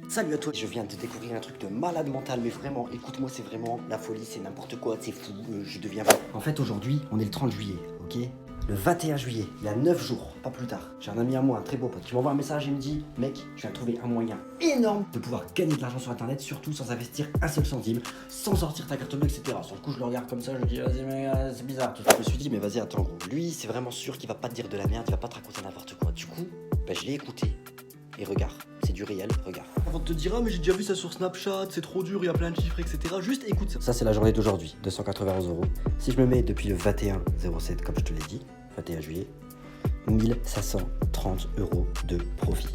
Salut à toi, je viens de découvrir un truc de malade mental, mais vraiment, écoute-moi, c'est vraiment la folie, c'est n'importe quoi, c'est fou, je deviens... En fait, aujourd'hui, on est le 30 juillet, ok? Le 21 juillet, il y a 9 jours, pas plus tard, j'ai un ami à moi, un très beau pote, qui m'envoie un message et me dit: mec, je viens de trouver un moyen énorme de pouvoir gagner de l'argent sur internet, surtout sans investir un seul centime, sans sortir ta carte bleue, etc. Sur le coup, je le regarde comme ça, je me dis: vas-y, mec, c'est bizarre. Je me suis dit: mais vas-y, attends, gros, lui, c'est vraiment sûr qu'il va pas te dire de la merde, il va pas te raconter n'importe quoi. Du coup, bah, je l'ai écouté. Et regarde, c'est du réel, regarde. Avant de te dire: ah mais j'ai déjà vu ça sur Snapchat, c'est trop dur, il y a plein de chiffres, etc. Juste écoute ça. Ça, c'est la journée d'aujourd'hui, 291 €. Si je me mets depuis le 21/07, comme je te l'ai dit, 21 juillet, 1530 € de profit.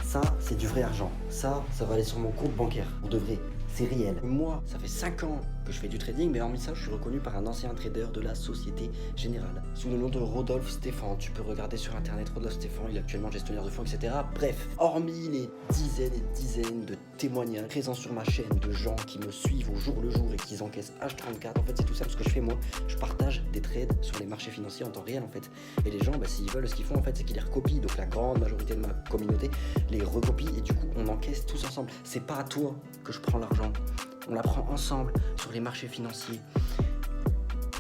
Ça, c'est du vrai argent. Ça va aller sur mon compte bancaire. Pour de vrai, c'est réel. Moi, ça fait 5 ans que je fais du trading, mais hormis ça, je suis reconnu par un ancien trader de la Société Générale, sous le nom de Rodolphe Stéphane. Tu peux regarder sur internet Rodolphe Stéphane, il est actuellement gestionnaire de fonds, etc. Bref, hormis les dizaines et dizaines de témoignages présents sur ma chaîne de gens qui me suivent au jour le jour et qui encaissent H34, en fait, c'est tout ça. Ce que je fais, moi, je partage des trades sur les marchés financiers en temps réel, en fait. Et les gens, bah, s'ils veulent, ce qu'ils font, en fait, c'est qu'ils les recopient. Donc la grande majorité de ma communauté les recopie et du coup, on encaisse tous ensemble. C'est pas à toi que je prends l'argent. On la prend ensemble sur les marchés financiers.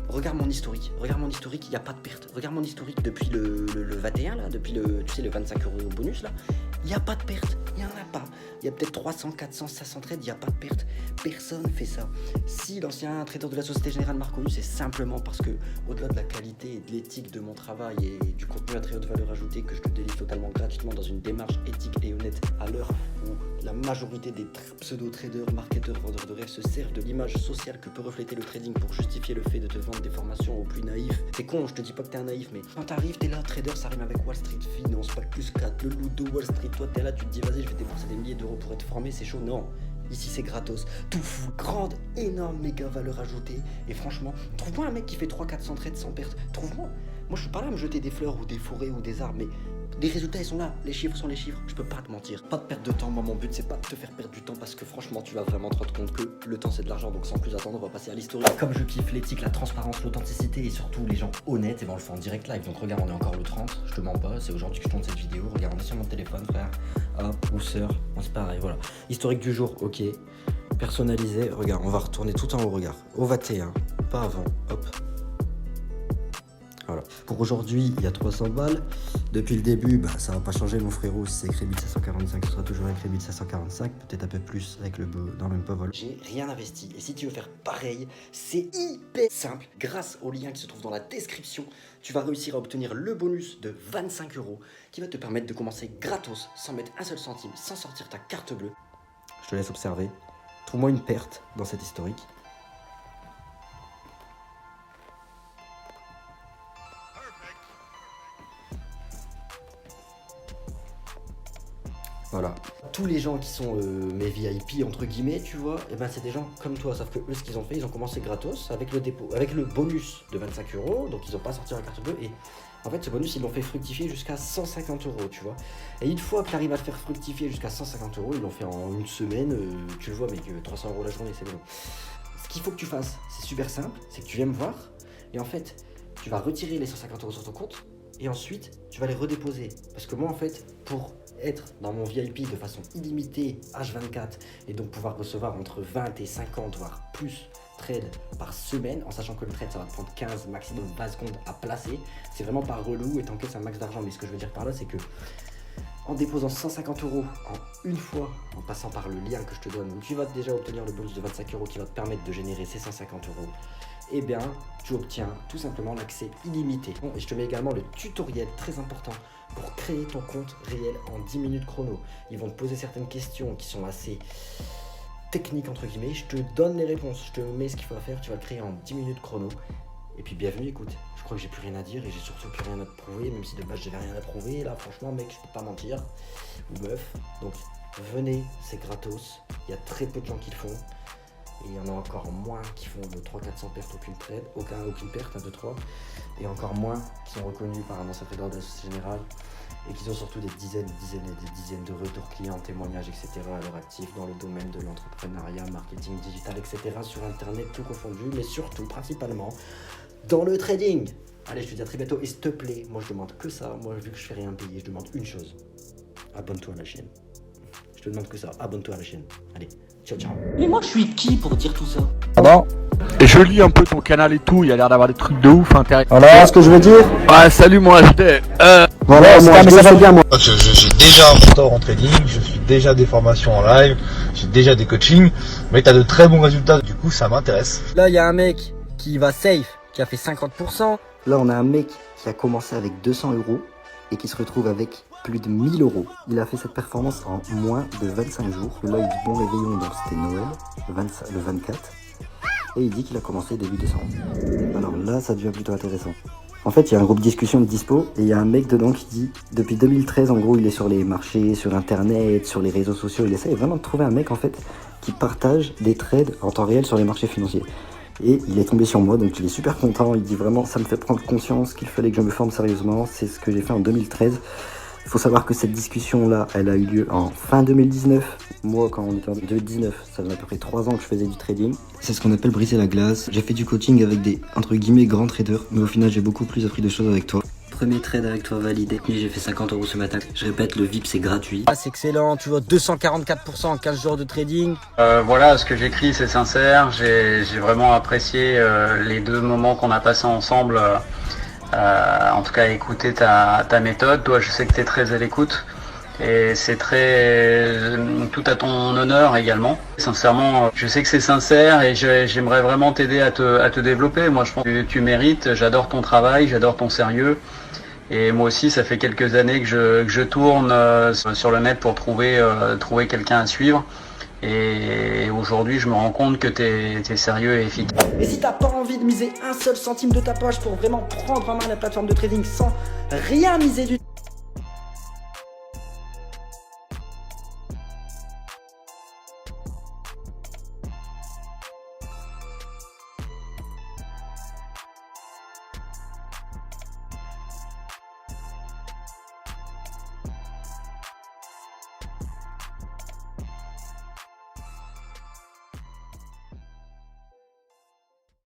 Regarde mon historique, il n'y a pas de perte. Regarde mon historique depuis le 21 là, depuis le 25 € bonus là, il n'y a pas de perte, il n'y en a pas. Il y a peut-être 300, 400, 500 trades, il n'y a pas de perte. Personne fait ça. Si l'ancien trader de la Société Générale m'a reconnu, c'est simplement parce que, au-delà de la qualité et de l'éthique de mon travail et du contenu à très haute valeur ajoutée que je te délivre totalement gratuitement dans une démarche éthique et honnête, à l'heure où la majorité des pseudo-traders, marketeurs, vendeurs de rêves se servent de l'image sociale que peut refléter le trading pour justifier le fait de te vendre des formations aux plus naïfs. C'est con, je te dis pas que t'es un naïf, mais quand t'arrives, t'es là, trader, ça rime avec Wall Street, finance, pas plus 4, le loup de Wall Street, toi t'es là, tu te dis vas-y, je vais débourser des milliers d'euros pour être formé, c'est chaud. Non, ici c'est gratos, tout fou, grande, énorme, méga valeur ajoutée. Et franchement, trouve-moi un mec qui fait 300-400 trades sans perte, trouve-moi. Moi je suis pas là à me jeter des fleurs ou des forêts ou des arbres, mais les résultats ils sont là, les chiffres sont les chiffres, je peux pas te mentir. Pas de perte de temps, moi mon but c'est pas de te faire perdre du temps parce que franchement tu vas vraiment te rendre compte que le temps c'est de l'argent, donc sans plus attendre on va passer à l'historique. Comme je kiffe l'éthique, la transparence, l'authenticité et surtout les gens honnêtes, et ben on le fait en direct live. Donc regarde, on est encore le 30, je te mens pas, c'est aujourd'hui que je tourne cette vidéo, regarde, on est sur mon téléphone frère, hop, ou sœur, on c'est pareil, voilà. Historique du jour, ok, personnalisé, regarde, on va retourner tout en haut, regarde, au 21, pas avant, hop. Voilà. Pour aujourd'hui, il y a 300 balles. Depuis le début, bah, ça va pas changer mon frérot. Si c'est écrit 1745, ce sera toujours écrit 1745. Peut-être un peu plus avec le dans le même pas vol. J'ai rien investi. Et si tu veux faire pareil, c'est hyper simple. Grâce au lien qui se trouve dans la description, tu vas réussir à obtenir le bonus de 25 € qui va te permettre de commencer gratos, sans mettre un seul centime, sans sortir ta carte bleue. Je te laisse observer. Trouve-moi une perte dans cet historique. Voilà. Tous les gens qui sont mes VIP entre guillemets, tu vois, et ben c'est des gens comme toi, sauf que eux ce qu'ils ont fait, ils ont commencé gratos avec le dépôt, avec le bonus de 25 €, donc ils n'ont pas sorti la carte bleue et en fait ce bonus ils l'ont fait fructifier jusqu'à 150 €, tu vois. Et une fois que tu arrives à le faire fructifier jusqu'à 150 €, ils l'ont fait en une semaine, tu le vois, mais 300 € la journée, c'est bon. Ce qu'il faut que tu fasses, c'est super simple, c'est que tu viens me voir et en fait tu vas retirer les 150 € sur ton compte et ensuite tu vas les redéposer. Parce que moi en fait, pour être dans mon VIP de façon illimitée H24 et donc pouvoir recevoir entre 20 et 50 voire plus trades par semaine, en sachant que le trade ça va te prendre 15 maximum 20 secondes à placer, c'est vraiment pas relou et t'encaisses un max d'argent. Mais ce que je veux dire par là, c'est que en déposant 150 € en une fois, en passant par le lien que je te donne, tu vas déjà obtenir le bonus de 25 € qui va te permettre de générer ces 150 €. Eh bien, tu obtiens tout simplement l'accès illimité. Bon, et je te mets également le tutoriel très important pour créer ton compte réel en 10 minutes chrono. Ils vont te poser certaines questions qui sont assez techniques entre guillemets. Je te donne les réponses, je te mets ce qu'il faut faire, tu vas le créer en 10 minutes chrono. Et puis bienvenue, écoute, je crois que j'ai plus rien à dire et j'ai surtout plus rien à te prouver, même si de base j'avais rien à prouver. Là franchement mec, je peux pas mentir, ou meuf. Donc venez, c'est gratos, il y a très peu de gens qui le font. Et il y en a encore moins qui font de 300-400 pertes, aucune trade, aucune perte, 1, 2, 3. Et encore moins qui sont reconnus par un ancien trader de la Société Générale et qui ont surtout des dizaines et des dizaines de retours clients, témoignages, etc. à leur actif dans le domaine de l'entrepreneuriat, marketing digital, etc. sur internet, tout confondu, mais surtout, principalement, dans le trading. Allez, je te dis à très bientôt et s'il te plaît, moi je demande que ça. Moi, vu que je fais rien payer, je demande une chose. Abonne-toi à la chaîne. Je te demande que ça. Abonne-toi à la chaîne. Allez, ciao, ciao. Mais moi, je suis qui pour dire tout ça? Pardon. Et je lis un peu ton canal et tout, il y a l'air d'avoir des trucs de ouf intéressants. Voilà ce que je veux dire. Ouais, salut mon HD. Voilà, moi, ça fait bien, moi. J'ai déjà un mentor en trading, je suis déjà des formations en live, j'ai déjà des coachings, mais tu as de très bons résultats, du coup ça m'intéresse. Là, il y a un mec qui va safe, qui a fait 50%. Là, on a un mec qui a commencé avec 200 € et qui se retrouve avec plus de 1000 €. Il a fait cette performance en moins de 25 jours. Là, il dit bon réveillon, donc c'était Noël, le 24. Et il dit qu'il a commencé début décembre. Alors là, ça devient plutôt intéressant. En fait, il y a un groupe discussion de dispo et il y a un mec dedans qui dit depuis 2013, en gros, il est sur les marchés, sur internet, sur les réseaux sociaux. Il essaie vraiment de trouver un mec en fait qui partage des trades en temps réel sur les marchés financiers. Et il est tombé sur moi, donc il est super content. Il dit vraiment, ça me fait prendre conscience qu'il fallait que je me forme sérieusement. C'est ce que j'ai fait en 2013. Il faut savoir que cette discussion-là, elle a eu lieu en fin 2019. Moi, quand on était en 2019, ça faisait à peu près 3 ans que je faisais du trading. C'est ce qu'on appelle briser la glace. J'ai fait du coaching avec des, entre guillemets, grands traders. Mais au final, j'ai beaucoup plus appris de choses avec toi. Premier trade avec toi validé. J'ai fait 50 € ce matin. Je répète, le VIP, c'est gratuit. Ah, c'est excellent. Tu vois, 244% en 15 jours de trading. Voilà, ce que j'écris, c'est sincère. J'ai vraiment apprécié les 2 moments qu'on a passés ensemble. En tout cas, écouter ta méthode. Toi, je sais que tu es très à l'écoute et c'est tout à ton honneur également. Sincèrement, je sais que c'est sincère et j'aimerais vraiment t'aider à te développer. Moi, je pense que tu mérites. J'adore ton travail, j'adore ton sérieux. Et moi aussi, ça fait quelques années que je tourne sur le net pour trouver quelqu'un à suivre. Et aujourd'hui, je me rends compte que t'es sérieux et efficace. Et si t'as pas envie de miser un seul centime de ta poche pour vraiment prendre en main la plateforme de trading sans rien miser du tout,